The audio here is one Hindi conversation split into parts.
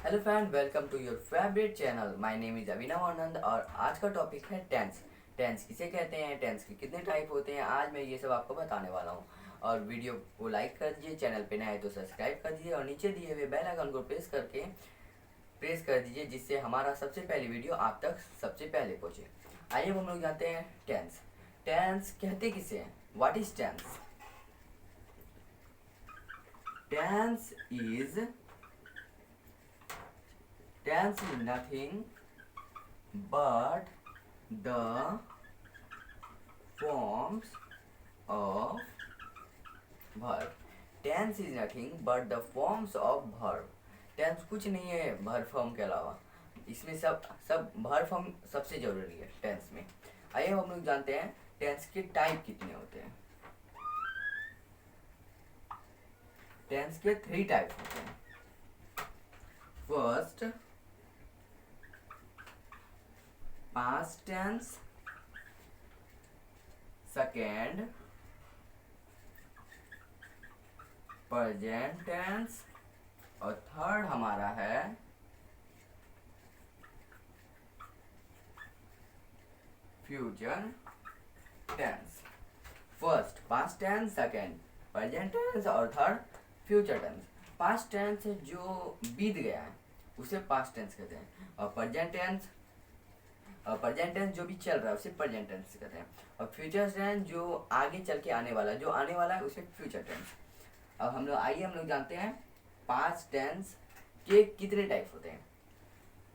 Hello friend, welcome to your favourite channel. My name is Abhinav Anand और आज का टॉपिक है टेंस। टेंस किसे कहते हैं, टेंस के कितने टाइप होते हैं, आज मैं ये सब आपको बताने वाला हूँ। और वीडियो को लाइक कर दीजिए, चैनल पे नए हैं तो सब्सक्राइब कर दीजिए और नीचे दिए हुए बेल आइकन को प्रेस कर दीजिए जिससे हमारा सबसे पहली वीडियो आप तक सबसे पहले पहुँचे। आइए हम लोग जानते हैं टेंस। टेंस कहते किसे हैं? What is tense? Tense is Tense is nothing but the forms of verb. Tense is nothing but the forms of verb. Tense कुछ नहीं है verb form के अलावा। इसमें सब सब verb form सबसे जरूरी है टेंस में। आइए हम लोग जानते हैं टेंस के टाइप कितने होते हैं। टेंस के 3 टाइप होते हैं। First, past tense, second, present tense और थर्ड हमारा है future tense. First past tense, second present tense और third future tense. Past tense जो बीत गया है उसे पास्ट टेंस कहते हैं और प्रेजेंट टेंस जो भी चल रहा है उसे प्रेजेंट टेंस कहते हैं और फ्यूचर टेंस जो आगे चल के आने वाला है उसे फ्यूचर टेंस। अब हम लोग जानते हैं पास्ट टेंस के कितने टाइप होते हैं।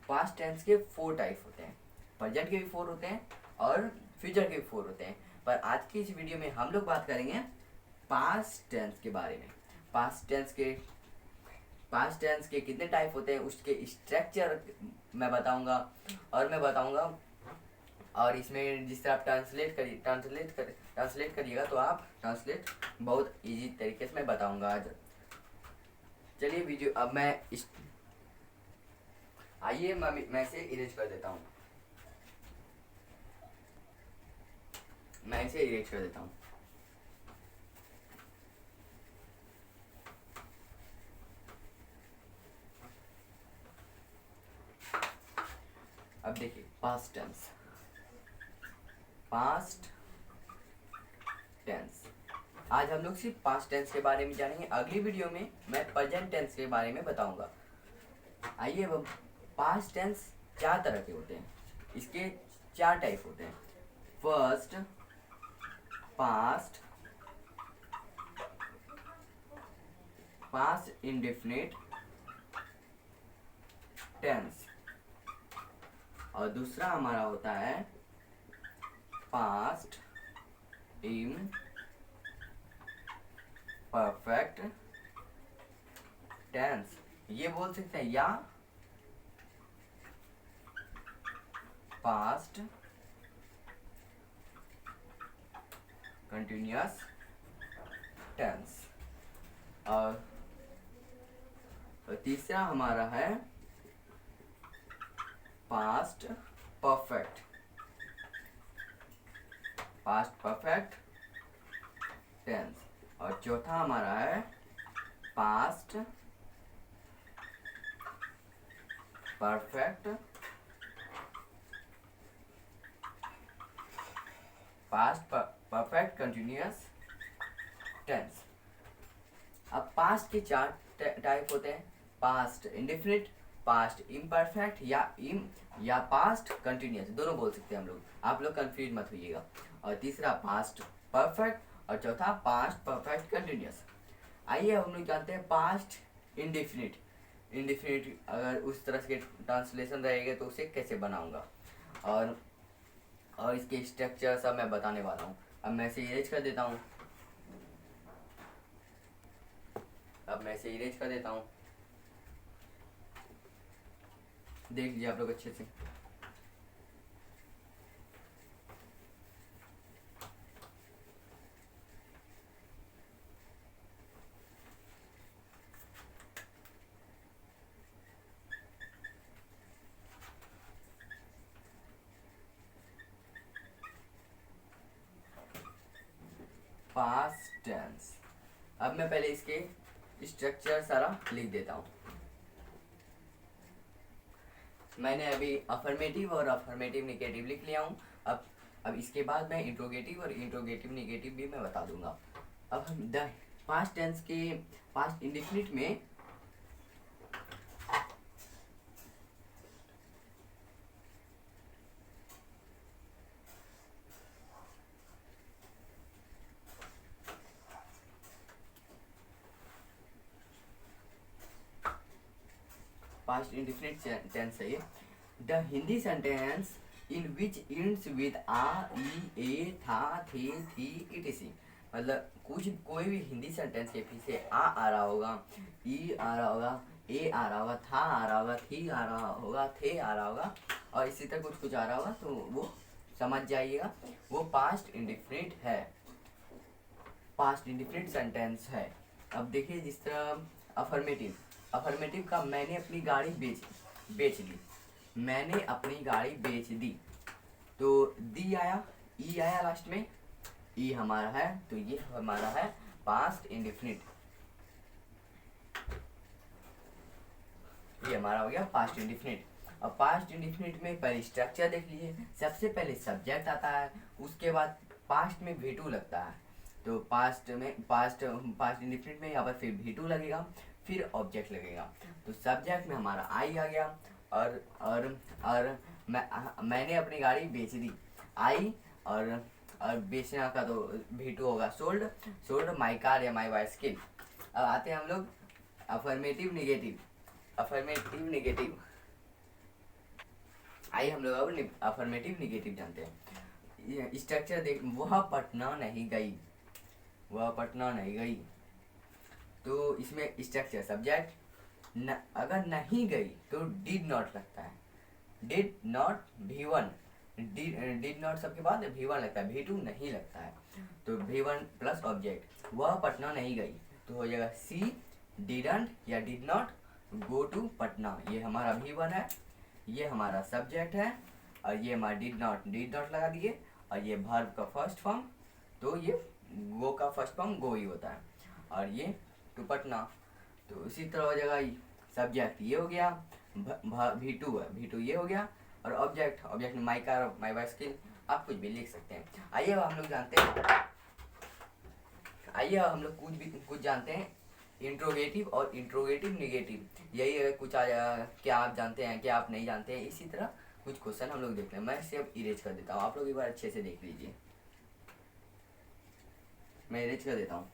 पास्ट टेंस के 4 टाइप होते हैं। प्रेजेंट के भी 4 होते हैं और फ्यूचर के भी 4 होते हैं। पर आज की इस वीडियो में हम लोग बात करेंगे पास्ट टेंस के बारे में। पास्ट टेंस के कितने टाइप होते हैं, उसके स्ट्रक्चर मैं बताऊंगा और इसमें जिस तरह आप ट्रांसलेट करिएगा तो आप ट्रांसलेट बहुत इजी तरीके से मैं बताऊंगा आज। चलिए वीडियो अब आइए मैं इसे इरेज कर देता हूँ। अब देखिए पास्ट टेंस आज हम लोग सिर्फ पास्ट टेंस के बारे में जानेंगे। अगली वीडियो में मैं प्रेजेंट टेंस के बारे में बताऊंगा। आइए अब पास्ट टेंस 4 तरह के होते हैं। इसके 4 टाइप होते हैं। फर्स्ट पास्ट इंडेफिनिट टेंस और दूसरा हमारा होता है पास्ट इम्परफेक्ट टेंस। ये बोल सकते हैं या पास्ट कंटिन्यूअस टेंस और तीसरा हमारा है पास्ट परफेक्ट टेंस और चौथा हमारा है पास्ट परफेक्ट कंटिन्यूअस टेंस। अब पास्ट के 4 टाइप होते हैं। पास्ट इंडेफिनिट, पास्ट इम्परफेक्ट या पास्ट कंटिन्यूअस, दोनों बोल सकते हैं हम लोग। आप लोग कंफ्यूज मत होइएगा। और तीसरा पास्ट परफेक्ट और चौथा पास्ट परफेक्ट कंटिन्यूअस। आइए हम लोग जानते हैं पास्ट इंडेफिनिट। अगर उस तरह के ट्रांसलेशन रहेगा तो उसे कैसे बनाऊंगा और इसके स्ट्रक्चर सब मैं बताने वाला हूँ। अब मैं इसे इरेज कर देता हूँ। देख लीजिए आप लोग अच्छे से। Past tense. अब मैं पहले इसके स्ट्रक्चर सारा लिख देता हूँ। मैंने अभी अफर्मेटिव और अफर्मेटिव निगेटिव लिख लिया हूँ। अब इसके बाद मैं इंट्रोगेटिव और इंट्रोगेटिव निगेटिव भी मैं बता दूंगा। अब हम द पास्ट टेंस के पास्ट इंडेफिनिट में पास्ट इंडेफिनिट टेंस है ये। The Hindi sentence in which ends with आ, ई, ए, था, थे, थी, इटीसी। मतलब कुछ कोई भी हिंदी सेंटेंस के पीछे आ रहा होगा, ई आ रहा होगा, ए आ रहा होगा, था आ रहा होगा, थी आ रहा होगा, थे आ रहा होगा, और इसी तरह कुछ कुछ आ रहा होगा, तो वो समझ जाइएगा वो पास्ट इंडेफिनिट है, पास्ट इंडेफिनिट सेंटेंस है। अब देखिए जिस तरह अफर्मेटिव, अफर्मेटिव का मैंने अपनी गाड़ी बेच दी, मैंने अपनी गाड़ी बेच दी, तो दी आया, ई आया लास्ट में, ई हमारा है, तो ये हमारा है पास्ट इंडेफिनिट, ये हमारा हो गया पास्ट इंडेफिनिट। अब पास्ट इंडेफिनिट में पहले स्ट्रक्चर देख लीजिए। सबसे पहले सब्जेक्ट आता है, उसके बाद पास्ट में भी टू लगता है, तो पास्ट इंडेफिनिट में यहाँ पर फिर भी टू लगेगा, फिर ऑब्जेक्ट लगेगा। तो सब्जेक्ट में हमारा आई आ गया, और मैंने अपनी गाड़ी बेच दी, आई, और बेचना का तो भी टू होगा, सोल्ड माई कार या माई बाइसिकल। अब आते हैं हम लोग अफर्मेटिव निगेटिव, अफर्मेटिव निगेटिव। आइए हम लोग अब अफर्मेटिव निगेटिव जानते हैं। स्ट्रक्चर देख, वह पटना नहीं गई, वह पटना नहीं गई, तो इसमें स्ट्रक्चर सब्जेक्ट, अगर नहीं गई तो डिड नॉट लगता है, did not V1, did not सबके बाद V1 लगता है, V2 नहीं लगता है, तो V1 प्लस ऑब्जेक्ट, वह पटना नहीं गई, तो हो जाएगा सी डिडंट या did not go to Patna. ये हमारा V1 है, ये हमारा सब्जेक्ट है, और ये हमारा डिड नॉट लगा दिए, और ये वर्ब का फर्स्ट फॉर्म, तो ये गो का फर्स्ट फॉर्म गो ही होता है, और ये टू पटना, तो इसी तरह हो जाएगा सब्जेक्ट ये हो गया, V2 है, V2 ये हो गया, और ऑब्जेक्ट में माई कार माई बाइसिकल, आप कुछ भी लिख सकते हैं। आइए अब हम लोग जानते हैं, आइए अब हम लोग कुछ जानते हैं इंट्रोगेटिव और इंट्रोगेटिव निगेटिव। यही है कुछ क्या आप जानते हैं, क्या आप नहीं जानते हैं, इसी तरह कुछ क्वेश्चन हम लोग देखते हैं। मैं इसे अब इरेज कर देता हूँ, आप लोग एक बार अच्छे से देख लीजिए, मैं इरेज कर देता हूँ।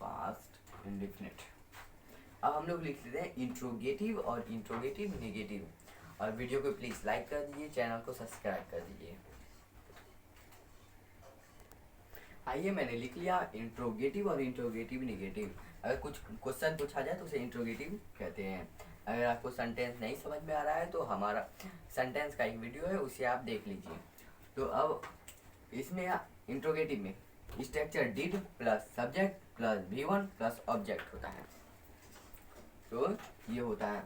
Past indefinite. अब हम लोग लिख लेते हैं इंट्रोगेटिव और इंट्रोगेटिव निगेटिव, और वीडियो को प्लीज लाइक कर दीजिए, चैनल को सब्सक्राइब कर दीजिए। आइए मैंने लिख लिया इंट्रोगेटिव और इंट्रोगेटिव निगेटिव। अगर कुछ क्वेश्चन पूछा जाए तो उसे इंट्रोगेटिव कहते हैं। अगर आपको सेंटेंस नहीं समझ में आ रहा है तो हमारा सेंटेंस का एक वीडियो है, उसे आप देख लीजिए। तो अब इसमें इंट्रोगेटिव में structure did plus subject plus V1 plus object होता है, तो ये होता है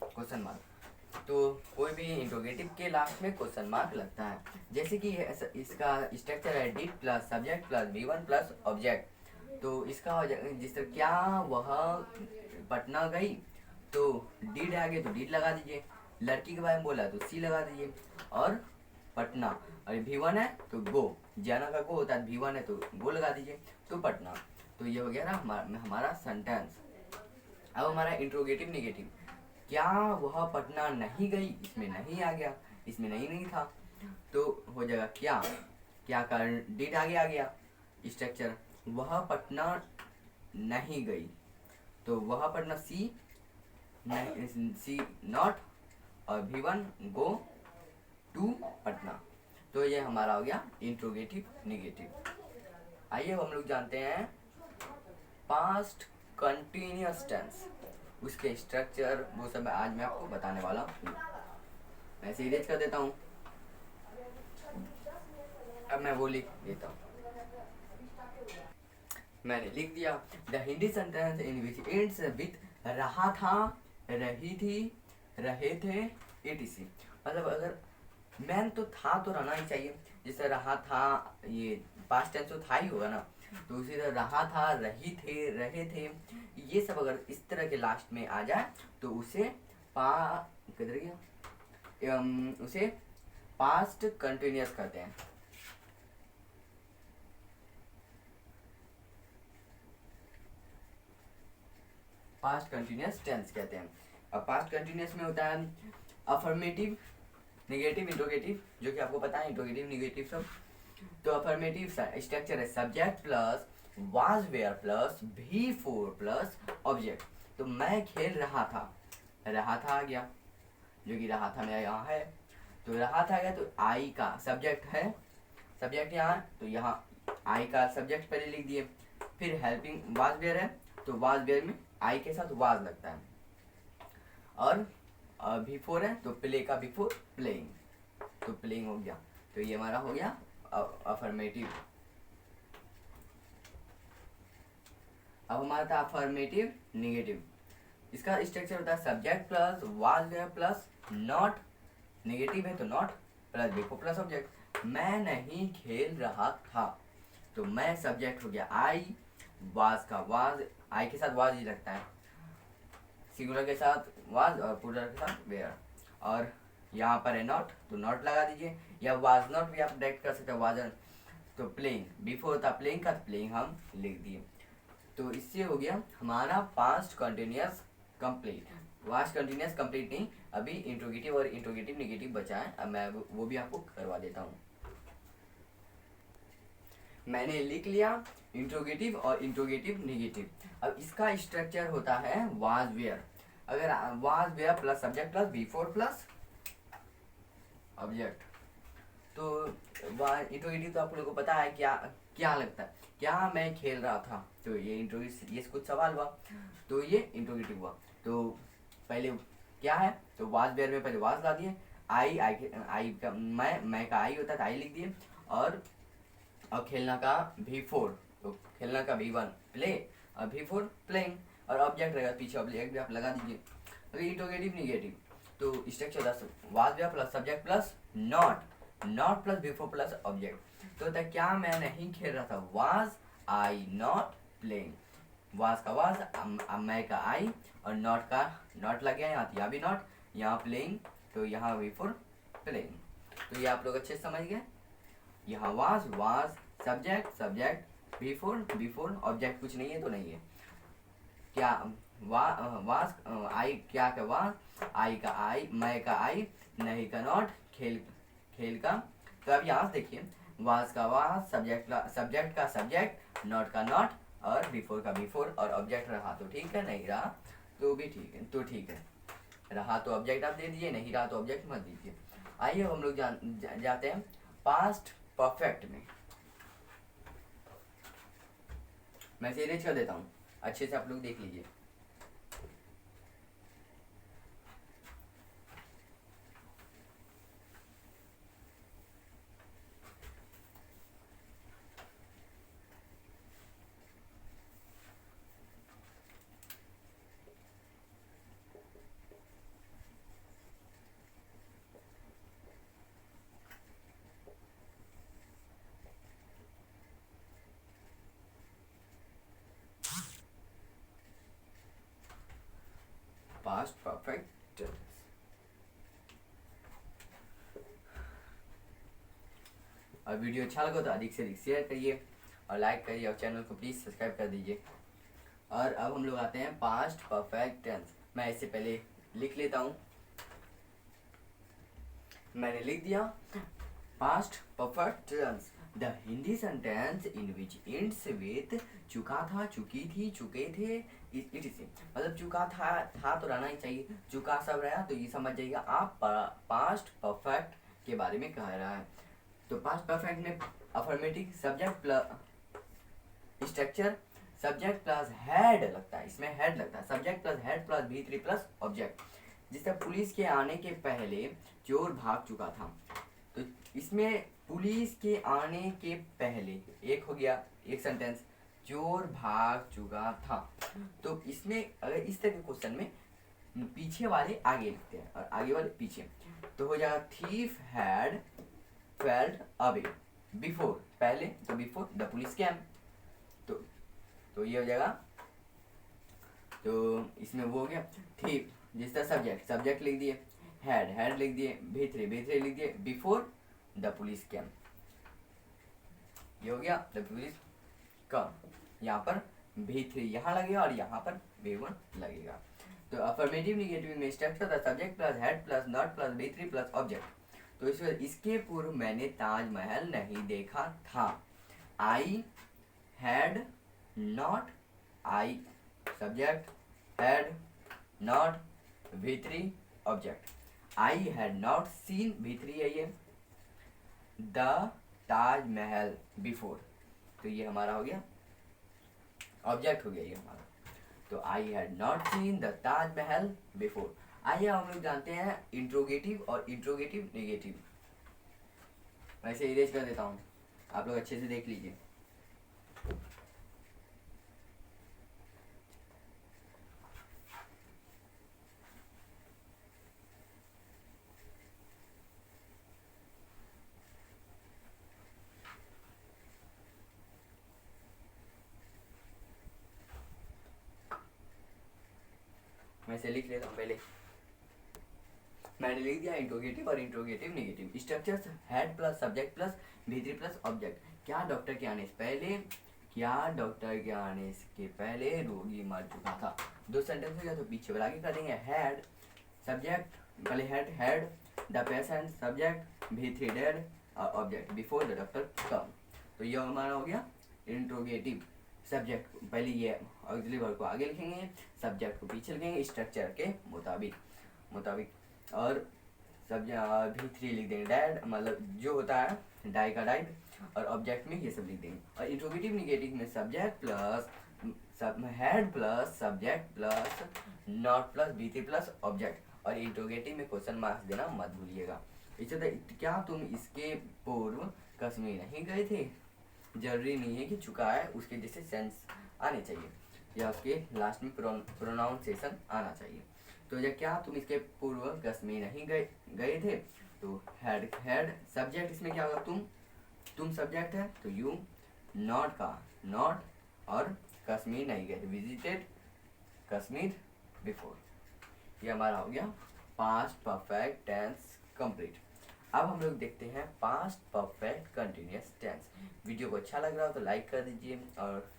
क्वेश्चन मार्क। तो कोई भी इंट्रोगेटिव के लास्ट में क्वेश्चन मार्क लगता है, जैसे कि इसका स्ट्रक्चर है did plus subject plus V1 plus object. तो इसका हो जाएगा जिस तरह, क्या वह पटना गई, तो डिड आगे तो डिड लगा दीजिए, लड़की के बारे में बोला तो सी लगा दीजिए, और पटना, और V1 है तो गो, जाना का गो होता है, V1 है तो गो लगा दीजिए, तो पटना। तो ये हो गया ना हमारा सेंटेंस। अब हमारा इंट्रोगेटिव निगेटिव, क्या वह पटना नहीं गई, इसमें नहीं आ गया, इसमें नहीं था, तो हो जाएगा क्या का डिड आगे आ गया, स्ट्रक्चर वह पटना नहीं गई, तो वह पटना सी नॉट, और V1 गो टू पटना। तो ये हमारा हो गया इंट्रोगेटिव निगेटिव। आइए हम लोग जानते हैं पास्ट कंटिन्यूअस टेंस, उसके स्ट्रक्चर वो सब आज मैं आपको बताने वाला हूँ। मैं इसे इरेज कर देता हूँ। अब मैं वो लिख देता हूँ। मैंने लिख दिया the Hindi sentence in which ends with रहा था, रही थी, रहे थे, etc। मतलब अगर मैन तो था तो रहना ही चाहिए, जैसे रहा था ये पास्ट टेंस तो था ही होगा ना, तो उसी तरह रहा था, रही थे, रहे थे, ये सब अगर इस तरह के लास्ट में आ जाए तो उसे किधर गया, उसे पास्ट कंटिन्यूअस कहते हैं। पास्ट कंटिन्यूअस टेंस कहते हैं। अब पास्ट कंटिन्यूअस में होता है अफर्मेटिव, नेगेटिव, इंट्रोगेटिव, जो कि आपको पता है इंट्रोगेटिव नेगेटिव सब। तो अफर्मेटिव स्ट्रक्चर है subject plus was were plus V4 plus object. तो मैं खेल रहा था, रहा था आ गया, जो कि रहा था मेरा यहाँ है, तो रहा था आ गया, तो आई का सब्जेक्ट है, सब्जेक्ट यहाँ, तो यहाँ आई का सब्जेक्ट पहले लिख दिए। फिर हेल्पिंग वाज वेयर है, तो वाज वेयर में आई के साथ वाज लगता है, और V4 है तो प्ले का V4 प्लेइंग, तो प्लेइंग हो गया। तो ये हमारा हो गया अफर्मेटिव। अब हमारा था अफर्मेटिव नेगेटिव। इसका स्ट्रक्चर होता है subject plus was were plus not, negative है तो not plus V4 plus object. मैं नहीं खेल रहा था, तो मैं सब्जेक्ट हो गया आई, वाज का वाज, आई के साथ वाज ही लगता है, सिंगुलर के साथ वाज और प्लूरल के साथ वेयर। और यहाँ पर है नॉट, तो नॉट लगा दीजिए, या वाज नॉट भी आप डायरेक्ट कर सकते हो, वाज, तो प्लेइंग, बिफोर था प्लेइंग का, प्लेइंग हम लिख दिए। तो इससे हो गया हमारा past continuous complete. Past continuous complete नहीं, अभी इंट्रोगेटिव और इंट्रोगेटिव नेगेटिव बचा है, अब मैं वो भी आपको करवा देता हूँ। मैंने लिख लिया इंट्रोगेटिव और इंट्रोगेटिव नेगेटिव। अब इसका स्ट्रक्चर होता है वाज वेयर। अगर was were plus subject plus V4 plus object, तो इंट्रोगेटिव तो आप लोगों को पता है क्या क्या लगता है, क्या मैं खेल रहा था, तो ये इंट्रोगेटिव, ये कुछ सवाल हुआ, तो ये इंट्रोगेटिव हुआ। तो पहले क्या है, तो वाज वेयर में पहले वाज ला दिए, आई आई का मैं का आई होता था, आई लिख दिए, और खेलना का V4, तो खेलना का V1 प्ले, और V4 प्लेइंग, और ऑब्जेक्ट रहेगा पीछे, ऑब्जेक्ट भी आप लगा दीजिए। अगर इंट्रोगेटिव नेगेटिव, तो structure 10 was were plus subject plus not, not plus V4 plus object. तो होता है क्या मैं नहीं खेल रहा था, was I not playing, was का वाज, मैं का आई, और नॉट का नॉट लग गया यहाँ, यहाँ भी नॉट, यहाँ प्लेइंग, तो यहाँ V4 प्लेइंग। तो ये आप लोग अच्छे समझ गए। यहाँ was was, subject subject, V4 object कुछ नहीं है तो नहीं है, क्या वाज आई, क्या का वाज, आई का आई, मैं का आई, नहीं का नॉट, खेल खेल का। तो अब यहाँ से देखिए वाज का वाज, सब्जेक्ट का सब्जेक्ट, नॉट का नॉट, और V4 का V4, और ऑब्जेक्ट रहा तो ठीक है, नहीं रहा तो भी ठीक है, तो ठीक है, रहा तो ऑब्जेक्ट आप दे दीजिए, नहीं रहा तो ऑब्जेक्ट मत दीजिए। आइए हम लोग जाते हैं पास्ट परफेक्ट में। मैं इसे इरेज कर देता हूँ, अच्छे से आप लोग देख लीजिए। पास्ट परफेक्ट, और वीडियो अच्छा लगा तो अधिक से अधिक शेयर करिए और लाइक करिए, और चैनल को प्लीज़ सब्सक्राइब कर दीजिए। और अब हम लोग आते हैं पास्ट परफेक्ट टेंस। मैं इससे पहले लिख लेता हूँ, मैंने लिख दिया past perfect tense the Hindi sentence in which ends with चुका था, चुकी थी, चुके थे, इट, मतलब चुका था तो रहना ही चाहिए, चुका सब रहा, तो ये समझ जाइएगा आप पास्ट परफेक्ट के बारे में कह रहा है। तो पास्ट परफेक्ट में affirmative subject plus structure, subject plus head लगता है, इसमें हेड लगता है, subject plus head plus V3 plus object. जिससे पुलिस के आने के पहले चोर भाग चुका था, तो इसमें पुलिस के आने के पहले एक हो गया, एक सेंटेंस, चोर भाग चुका था। तो इसमें अगर इस तरह के क्वेश्चन में पीछे वाले आगे लिखते हैं और आगे वाले पीछे, तो हो जाएगा thief had failed away before, पहले तो बिफोर द पुलिस कैम। तो ये हो जाएगा, तो इसमें वो हो गया थीफ, जिस तरह सब्जेक्ट, सब्जेक्ट लिख दिए, हैड लिख दिए, भित्री लिख दिए, बिफोर द पुलिस कैम, ये हो गया द पुलिस कम। यहाँ पर V3 यहाँ लगेगा और यहाँ पर V1 लगेगा। तो अफर्मेटिव निगेटिव में structure the subject plus head plus not plus V3 plus object. तो इसके पूर्व मैंने ताजमहल नहीं देखा था। I had not, I subject, had not V3 object. I had not seen, V3 है ये, द ताजमहल बिफोर, तो ये हमारा हो गया ऑब्जेक्ट हो गया ये हमारा। तो I had not seen the Taj Mahal before. आइए हम लोग जानते हैं इंट्रोगेटिव और इंट्रोगेटिव नेगेटिव। वैसे इरेज कर देता हूँ, आप लोग अच्छे से देख लीजिए। मैं इसे लिख लेता हूँ पहले। मैंने लिख दिया इंट्रोगेटिव और interrogative negative. Structures had plus subject plus V3 plus object. क्या डॉक्टर के आने से पहले, क्या डॉक्टर के आने के पहले रोगी मर चुका था। दो सेंटेंस हो गया, तो पीछे वाला आगे कर देंगे। हैड सब्जेक्ट, पहले had the patient subject, V3 dead और ऑब्जेक्ट बिफोर द डॉक्टर कम। तो ये हमारा हो गया इंट्रोगेटिव। सब्जेक्ट पहले ये ऑक्सिलरी वर्ब को आगे लिखेंगे, सब्जेक्ट को पीछे लिखेंगे स्ट्रक्चर के मुताबिक और सब्जेक्ट V3 लिख देंगे डैड, मतलब जो होता है डाई का डाइड, और ऑब्जेक्ट में ये सब लिख देंगे। और इंट्रोगेटिव निगेटिव में subject plus head plus subject plus not plus V3 plus object, और इंट्रोगेटिव में क्वेश्चन मार्क्स देना मत भूलिएगा। इसे तो क्या तुम इसके पूर्व कश्मीर नहीं गए थे, जरूरी नहीं है कि चुका है उसके जैसे सेंस आने चाहिए, या उसके लास्ट में प्रोनाउंसिएशन आना चाहिए। तो जब क्या तुम इसके पूर्व कश्मीर नहीं गए थे, तो हैड सब्जेक्ट, इसमें क्या होगा, तुम सब्जेक्ट है तो यू, नॉट का नॉट, और कश्मीर नहीं गए, विजिटेड कश्मीर बिफोर। ये हमारा हो गया पास्ट परफेक्ट टेंस कंप्लीट। अब हम लोग देखते हैं past perfect continuous tense. Video को अच्छा लग रहा हो तो लाइक कर दीजिए और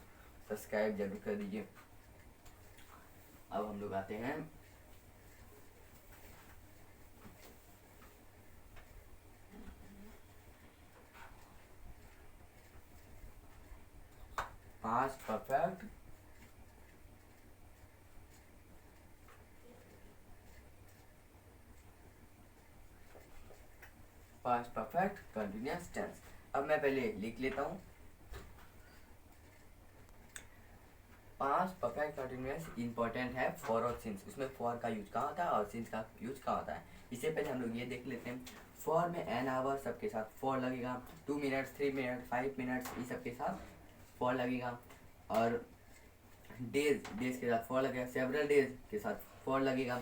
सब्सक्राइब जरूर कर दीजिए। अब हम लोग आते हैं पास्ट परफेक्ट कंटिन्यूअस टेंस। अब मैं पहले लिख लेता हूँ। पास्ट परफेक्ट कंटिन्यूअस इंपॉर्टेंट है फॉर और सिंस। उसमें फॉर का यूज कहाँ होता है और सिंस का यूज कहाँ होता है, इससे पहले हम लोग ये देख लेते हैं। फॉर में एन आवर सबके साथ फॉर लगेगा, 2 मिनट्स 3 मिनट 5 मिनट्स ये सबके साथ फॉर लगेगा, और डेज के साथ फॉर लगेगा, सेवरल डेज के साथ फॉर लगेगा,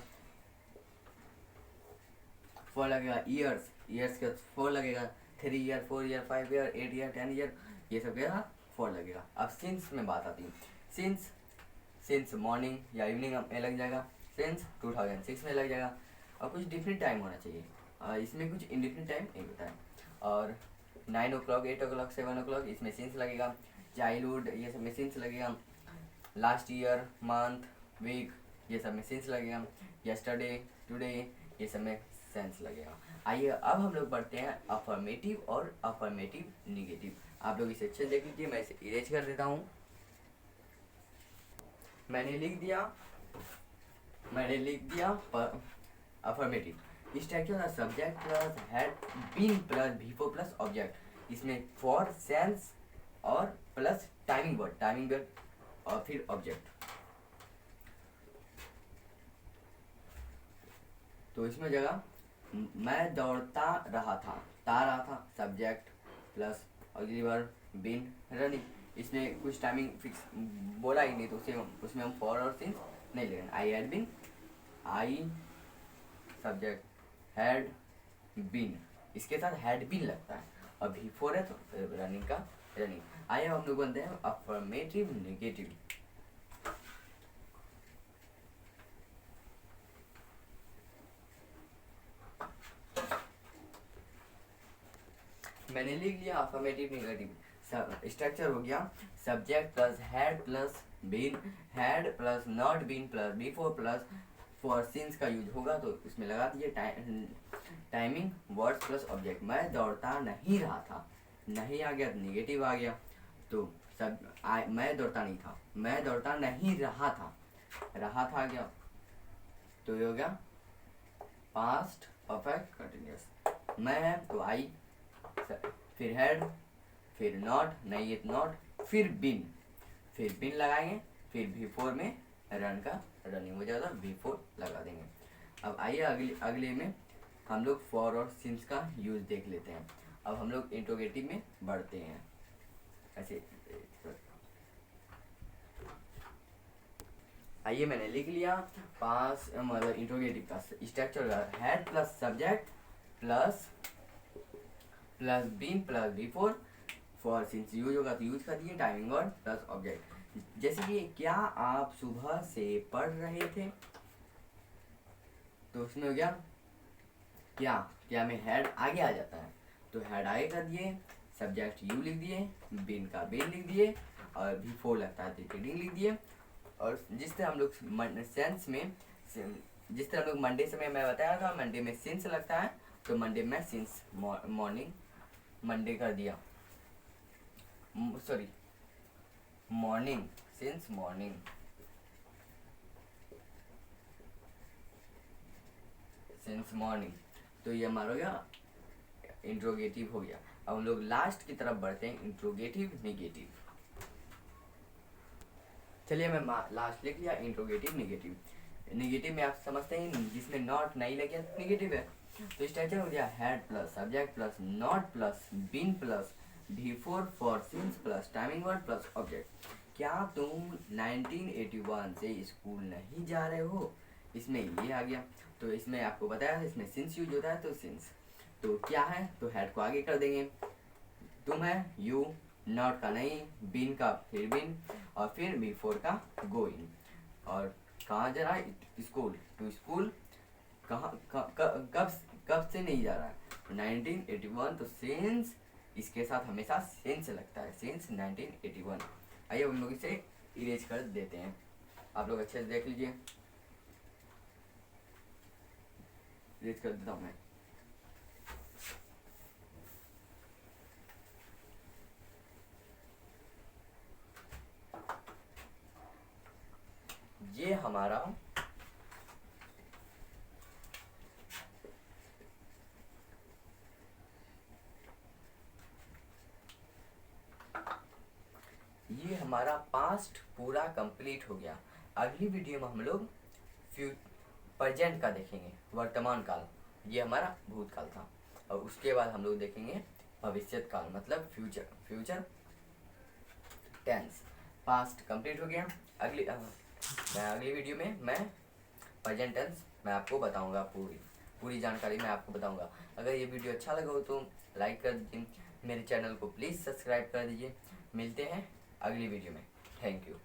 ईयर्स के साथ फॉर लगेगा, 3 year 4 year 5 year 8 year 10 year ये सब के साथ फॉर लगेगा। अब सिंस में बात आती है। सिंस मॉर्निंग या इवनिंग में लग जाएगा, सिंस 2006 में लग जाएगा, और कुछ डिफरेंट टाइम होना चाहिए, इसमें कुछ इंडिफरेंट टाइम नहीं होता है। और 9 o'clock 8 o'clock 7 o'clock इसमें सिंस लगेगा, चाइल्डहुड ये सब में सिंस लगेगा, लास्ट ईयर मंथ वीक ये सब में सिंस लगेगा, यस्टरडे टुडे ये सब में सेंस लगेगा। आइए अब हम लोग पढ़ते हैं अफर्मेटिव और अफर्मेटिव निगेटिव। आप लोग इसे अच्छे देख लीजिए, मैं इसे इरेज कर देता हूँ। मैंने लिख दिया affirmative. Structure subject plus had been plus V4 plus object. इसमें फॉर सेंस और प्लस टाइमिंग वर्ड और फिर ऑब्जेक्ट। तो इसमें जगह मैं दौड़ता रहा था, ता रहा था सब्जेक्ट प्लस अगली बार बीन रनिंग। इसमें कुछ टाइमिंग फिक्स बोला ही नहीं, तो उसमें हम फॉर और सिंस नहीं लेंगे। I had been, I subject had been, इसके साथ हैड बीन लगता है, और बिफोर है तो रनिंग का रनिंग। आइए हम लोग बनते हैं अफर्मेटिव नेगेटिव। मैंने लिख लिया अफर्मेटिव नेगेटिव। स्ट्रक्चर हो गया subject plus had plus been, had plus not been plus before plus for since का यूज होगा, तो इसमें लगा दिए टाइमिंग वर्ड्स प्लस ऑब्जेक्ट। मैं दौड़ता नहीं रहा था, नहीं आ गया नेगेटिव आ गया, तो मैं दौड़ता नहीं था, मैं दौड़ता नहीं रहा था, रहा था आ गया, तो ये हो गया पास्ट परफेक्ट कंटिन्यूअस। मैं तो आई, फिर हैड, फिर नॉट, नहीं है नॉट, फिर बिन लगाएंगे, फिर बिफोर में रन का रनिंग हो जाएगा, बिफोर लगा देंगे। अब आइए अगले में हम लोग फॉर और सिंस का यूज देख लेते हैं। अब हम लोग इंट्रोगेटिव में बढ़ते हैं। ऐसे आइए मैंने लिख लिया पास मतलब इंट्रोगेटिव का structure had plus subject plus been plus before for since use होगा तो यूज कर दिए टाइमिंग वर्ड प्लस ऑब्जेक्ट। जैसे कि क्या आप सुबह से पढ़ रहे थे, तो उसमें हो गया क्या में हैड आगे आ जाता है, तो हैड आगे कर दिए, सब्जेक्ट यू लिख दिए, बिन का बिन लिख दिए, और बिफोर लगता है तो रीडिंग लिख दिए। और जिस तरह हम लोग सेंस में, जिस तरह हम लोग मंडे से मैं बताया था मंडे में सिंस लगता है, तो मंडे में सिंस मॉर्निंग मंडे कर दिया, sorry morning since morning, since morning. तो ये हमारा हो गया इंट्रोगेटिव हो गया। अब हम लोग लास्ट की तरफ बढ़ते हैं, इंट्रोगेटिव नेगेटिव। चलिए मैं लास्ट लिख लिया इंट्रोगेटिव नेगेटिव। नेगेटिव में आप समझते हैं जिसमें नॉट नहीं लगे नेगेटिव है, तो स्ट्रक्चर हो गया had plus subject plus not plus been plus before for since plus timing word plus object. क्या तुम 1981 से स्कूल नहीं जा रहे हो, इसमें ये आ गया। तो इसमें आपको बताया इसमें सिंस यूज होता है, तो सिंस तो क्या है, तो हैड को आगे कर देंगे, तुम है यू, नॉट का नहीं, बीन का फिर बीन, और फिर बिफोर का गोइंग, और कहाँ जा रहा है स्कूल, टू स्कूल, कहाँ कब से नहीं जा रहा है 1981, तो सिंस इसके साथ हमेशा सिंस लगता है, सिंस 1981। आइए हम लोग इसे इरेज कर देते हैं, आप लोग अच्छे से देख लीजिए, इरेज कर देता हूँ मैं। ये हमारा पास्ट पूरा कंप्लीट हो गया। अगली वीडियो में हम लोग प्रेजेंट का देखेंगे, वर्तमान काल, ये हमारा भूतकाल था, और उसके बाद हम लोग देखेंगे भविष्य काल मतलब फ्यूचर टेंस। पास्ट कंप्लीट हो गया। अगली वीडियो में मैं प्रेजेंट टेंस मैं आपको बताऊंगा, पूरी जानकारी मैं आपको बताऊंगा। अगर ये वीडियो अच्छा लगा हो तो लाइक कर दीजिए, मेरे चैनल को प्लीज़ सब्सक्राइब कर दीजिए। मिलते हैं अगली वीडियो में, थैंक यू।